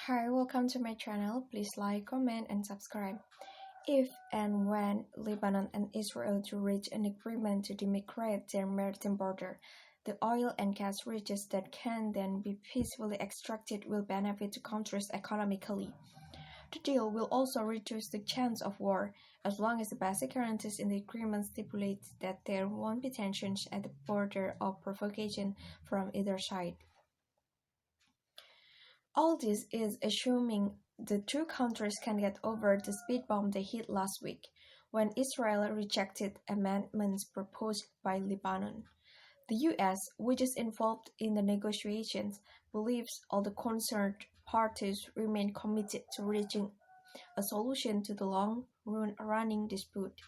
Hi, welcome to my channel. Please like, comment, and subscribe. If and when Lebanon and Israel do reach an agreement to demarcate their maritime border, the oil and gas riches that can then be peacefully extracted will benefit the countries economically. The deal will also reduce the chance of war, as long as the basic guarantees in the agreement stipulate that there won't be tensions at the border or provocation from either side. All this is assuming the two countries can get over the speed bump they hit last week, when Israel rejected amendments proposed by Lebanon. The U.S., which is involved in the negotiations, believes all the concerned parties remain committed to reaching a solution to the long-running dispute.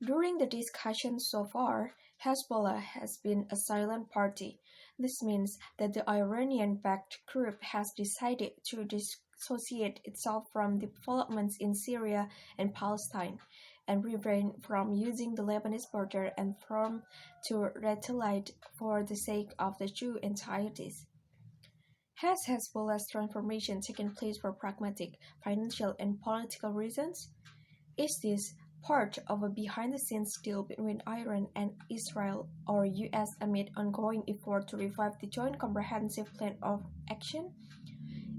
During the discussions so far, Hezbollah has been a silent party. This means that the Iranian-backed group has decided to dissociate itself from developments in Syria and Palestine, and refrain from using the Lebanese border and from to retaliate for the sake of the two entities. Has Hezbollah's transformation taken place for pragmatic, financial, and political reasons? Is this part of a behind-the-scenes deal between Iran and Israel or U.S. amid ongoing effort to revive the Joint Comprehensive Plan of Action?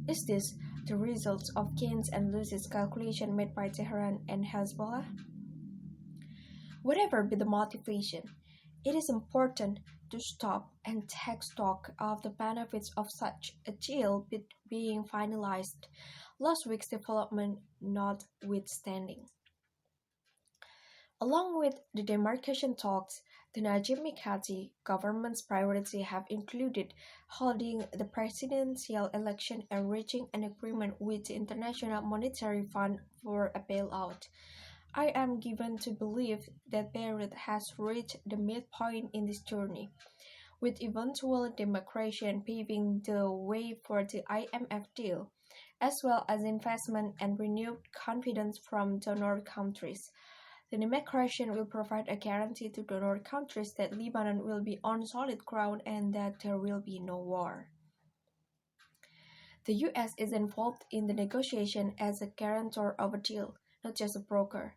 Is this the result of gains and losses calculation made by Tehran and Hezbollah? Whatever be the motivation, it is important to stop and take stock of the benefits of such a deal being finalized, last week's development notwithstanding. Along with the demarcation talks, the Najib Mikati government's priorities have included holding the presidential election and reaching an agreement with the International Monetary Fund for a bailout. I am given to believe that Beirut has reached the midpoint in this journey, with eventual demarcation paving the way for the IMF deal, as well as investment and renewed confidence from donor countries. The demarcation will provide a guarantee to donor countries that Lebanon will be on solid ground and that there will be no war. The U.S. is involved in the negotiation as a guarantor of a deal, not just a broker.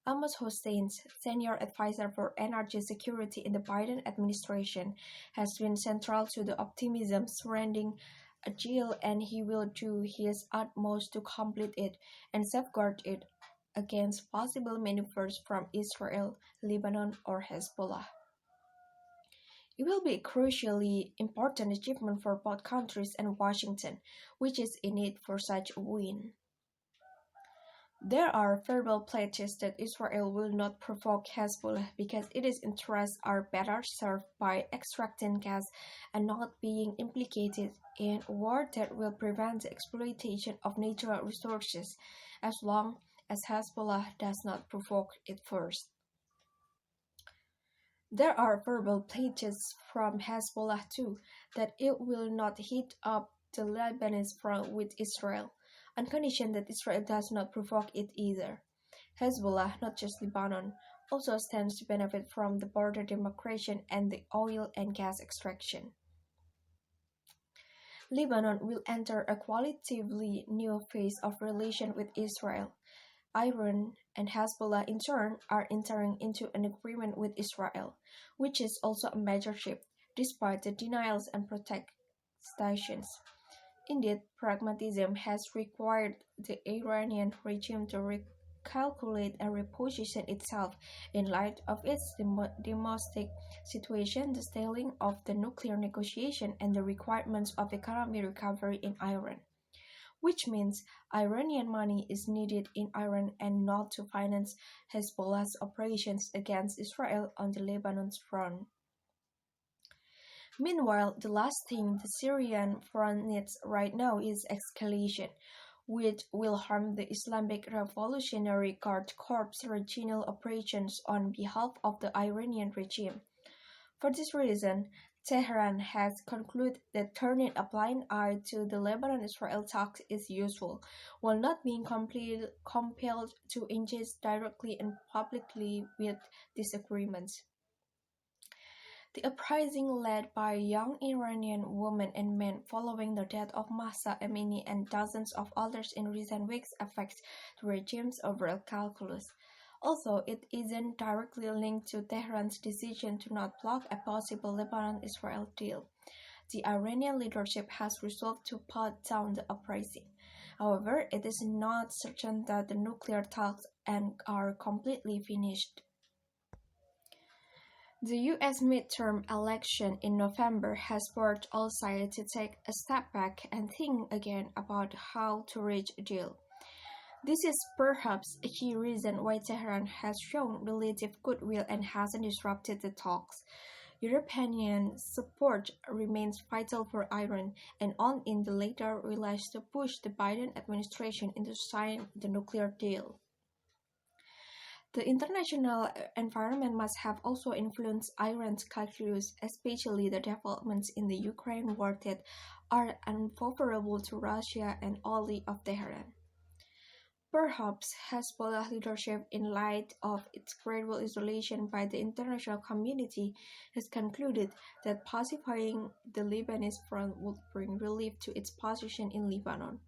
Amos Hossein's senior advisor for energy security in the Biden administration has been central to the optimism surrounding a deal, and he will do his utmost to complete it and safeguard it against possible maneuvers from Israel, Lebanon, or Hezbollah. It will be a crucially important achievement for both countries and Washington, which is in it for such a win. There are verbal pledges that Israel will not provoke Hezbollah because its interests are better served by extracting gas and not being implicated in a war that will prevent the exploitation of natural resources, as long as Hezbollah does not provoke it first. There are verbal pledges from Hezbollah too that it will not heat up the Lebanese front with Israel, on condition that Israel does not provoke it either. Hezbollah, not just Lebanon, also stands to benefit from the border demarcation and the oil and gas extraction. Lebanon will enter a qualitatively new phase of relation with Israel. Iran and Hezbollah in turn are entering into an agreement with Israel, which is also a major shift, despite the denials and protestations. Indeed, pragmatism has required the Iranian regime to recalculate and reposition itself in light of its domestic situation, the stalling of the nuclear negotiation, and the requirements of economic recovery in Iran. Which means Iranian money is needed in Iran and not to finance Hezbollah's operations against Israel on the Lebanon's front. Meanwhile, the last thing the Syrian front needs right now is escalation, which will harm the Islamic Revolutionary Guard Corps' regional operations on behalf of the Iranian regime. For this reason, Tehran has concluded that turning a blind eye to the Lebanon-Israel talks is useful, while not being compelled to engage directly and publicly with disagreements. The uprising led by young Iranian women and men following the death of Mahsa Amini and dozens of others in recent weeks affects the regime's overall calculus. Although it isn't directly linked to Tehran's decision to not block a possible Lebanon-Israel deal, the Iranian leadership has resolved to put down the uprising. However, it is not certain that the nuclear talks are completely finished. The U.S. midterm election in November has forced all sides to take a step back and think again about how to reach a deal. This is perhaps a key reason why Tehran has shown relative goodwill and hasn't disrupted the talks. European support remains vital for Iran, and on in the later relies to push the Biden administration into signing the nuclear deal. The international environment must have also influenced Iran's calculus, especially the developments in the Ukraine war that are unfavorable to Russia and ally of Tehran. Perhaps Hezbollah leadership, in light of its gradual isolation by the international community, has concluded that pacifying the Lebanese front would bring relief to its position in Lebanon.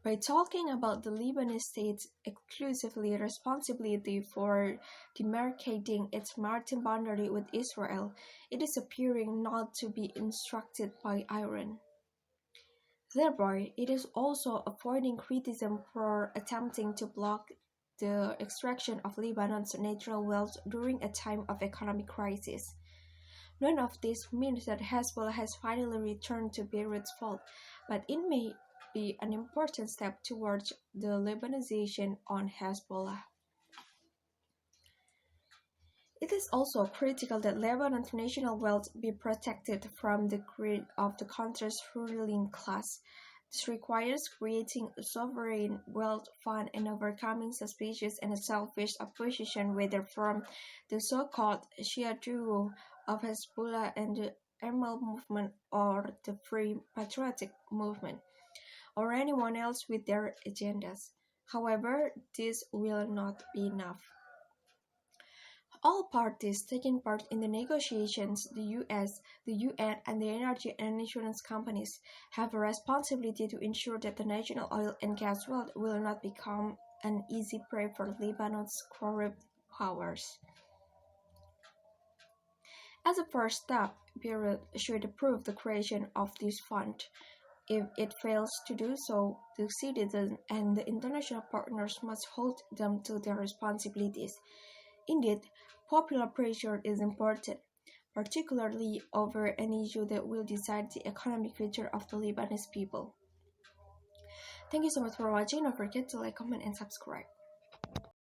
By talking about the Lebanese state's exclusively responsibility for demarcating its maritime boundary with Israel, it is appearing not to be instructed by Iran. Thereby, it is also avoiding criticism for attempting to block the extraction of Lebanon's natural wealth during a time of economic crisis. None of this means that Hezbollah has finally returned to Beirut's fold, but it may be an important step towards the Lebanization on Hezbollah. It is also critical that Lebanon's national wealth be protected from the greed of the country's ruling class. This requires creating a sovereign wealth fund and overcoming suspicious and selfish opposition whether from the so-called Shia duo of Hezbollah and the Amal movement or the Free Patriotic movement, or anyone else with their agendas. However, this will not be enough. All parties taking part in the negotiations, the US, the UN, and the energy and insurance companies, have a responsibility to ensure that the national oil and gas wealth will not become an easy prey for Lebanon's corrupt powers. As a first step, Beirut should approve the creation of this fund. If it fails to do so, the citizens and the international partners must hold them to their responsibilities. Indeed, popular pressure is important, particularly over an issue that will decide the economic future of the Lebanese people. Thank you so much for watching. Don't forget to like, comment, and subscribe.